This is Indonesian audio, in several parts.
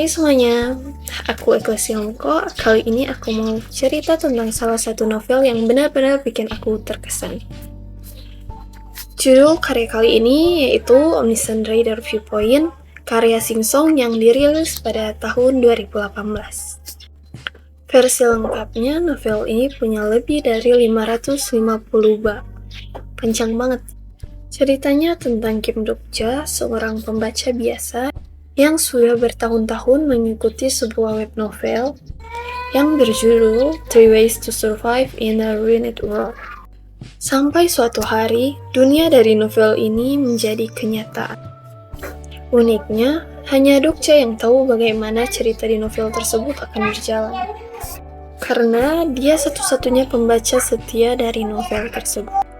Hai semuanya, aku Eko. Kali ini aku mau cerita tentang salah satu novel yang benar-benar bikin aku terkesan. Judul karya kali ini yaitu Omniscient Reader Viewpoint, karya Sing Song yang dirilis pada tahun 2018. Versi lengkapnya novel ini punya lebih dari 550 bab. Panjang banget. Ceritanya tentang Kim Dok-ja, seorang pembaca biasa yang sudah bertahun-tahun mengikuti sebuah web novel yang berjudul Three Ways to Survive in a Ruined World. Sampai suatu hari, dunia dari novel ini menjadi kenyataan. Uniknya, hanya Dok-ja yang tahu bagaimana cerita di novel tersebut akan berjalan. Karena dia satu-satunya pembaca setia dari novel tersebut.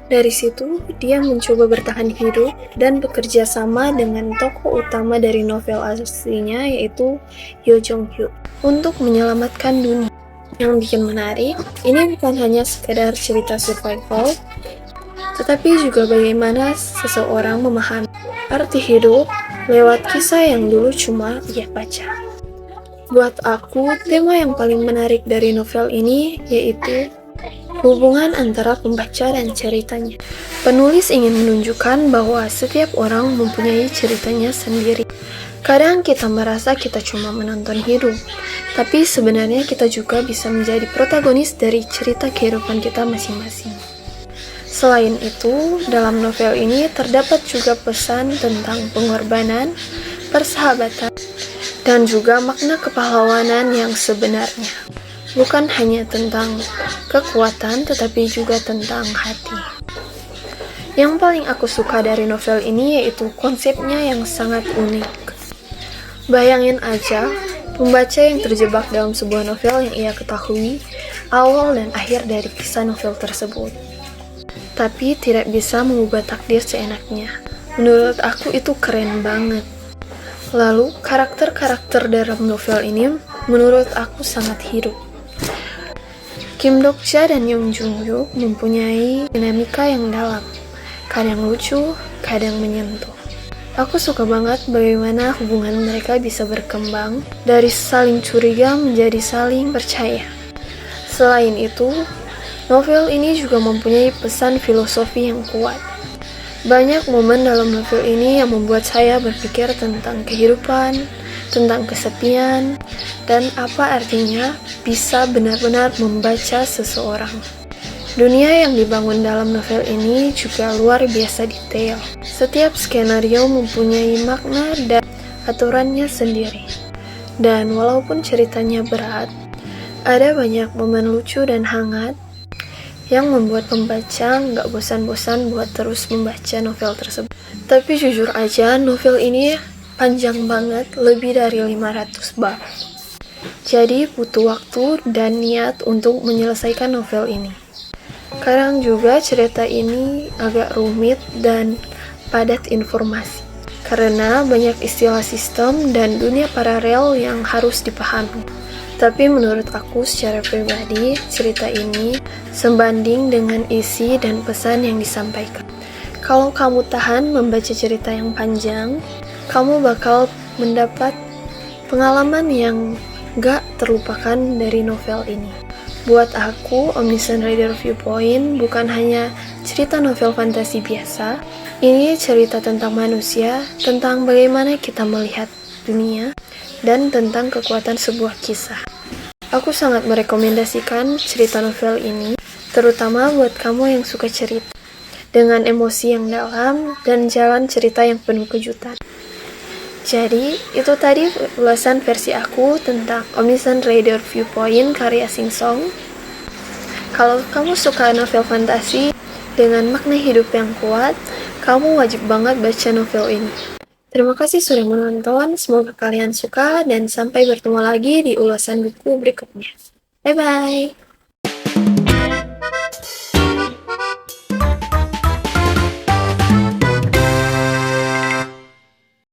Dari situ, dia mencoba bertahan hidup dan bekerja sama dengan tokoh utama dari novel aslinya yaitu Yo Jong Hyuk untuk menyelamatkan dunia. Yang bikin menarik, ini bukan hanya sekedar cerita survival, tetapi juga bagaimana seseorang memahami arti hidup lewat kisah yang dulu cuma dia baca. Buat aku, tema yang paling menarik dari novel ini yaitu hubungan antara pembaca dan ceritanya. Penulis ingin menunjukkan bahwa setiap orang mempunyai ceritanya sendiri. Kadang kita merasa kita cuma menonton hidup, tapi sebenarnya kita juga bisa menjadi protagonis dari cerita kehidupan kita masing-masing. Selain itu, dalam novel ini terdapat juga pesan tentang pengorbanan, persahabatan, dan juga makna kepahlawanan yang sebenarnya. Bukan hanya tentang kekuatan, tetapi juga tentang hati. Yang paling aku suka dari novel ini yaitu konsepnya yang sangat unik. Bayangin aja, pembaca yang terjebak dalam sebuah novel yang ia ketahui awal dan akhir dari kisah novel tersebut, tapi tidak bisa mengubah takdir seenaknya. Menurut aku itu keren banget. Lalu, karakter-karakter dalam novel ini menurut aku sangat hidup. Kim Dok-ja dan Yong Jung Hyuk mempunyai dinamika yang dalam, kadang lucu, kadang menyentuh. Aku suka banget bagaimana hubungan mereka bisa berkembang dari saling curiga menjadi saling percaya. Selain itu, novel ini juga mempunyai pesan filosofi yang kuat. Banyak momen dalam novel ini yang membuat saya berpikir tentang kehidupan, tentang kesepian, dan apa artinya bisa benar-benar membaca seseorang. Dunia yang dibangun dalam novel ini juga luar biasa detail. Setiap skenario mempunyai makna dan aturannya sendiri. Dan walaupun ceritanya berat, ada banyak momen lucu dan hangat yang membuat pembaca nggak bosan-bosan buat terus membaca novel tersebut. Tapi jujur aja, novel ini panjang banget, lebih dari 500 bab. Jadi butuh waktu dan niat untuk menyelesaikan novel ini. Kadang juga cerita ini agak rumit dan padat informasi, karena banyak istilah sistem dan dunia paralel yang harus dipahami. Tapi menurut aku secara pribadi, cerita ini sebanding dengan isi dan pesan yang disampaikan. Kalau kamu tahan membaca cerita yang panjang, kamu bakal mendapat pengalaman yang gak terlupakan dari novel ini. Buat aku, Omniscient Reader Viewpoint bukan hanya cerita novel fantasi biasa. Ini cerita tentang manusia, tentang bagaimana kita melihat dunia, dan tentang kekuatan sebuah kisah. Aku sangat merekomendasikan cerita novel ini, terutama buat kamu yang suka cerita, dengan emosi yang dalam dan jalan cerita yang penuh kejutan. Jadi, itu tadi ulasan versi aku tentang Omniscient Reader Viewpoint karya Sing Song. Kalau kamu suka novel fantasi dengan makna hidup yang kuat, kamu wajib banget baca novel ini. Terima kasih sudah menonton, semoga kalian suka dan sampai bertemu lagi di ulasan buku berikutnya. Bye-bye!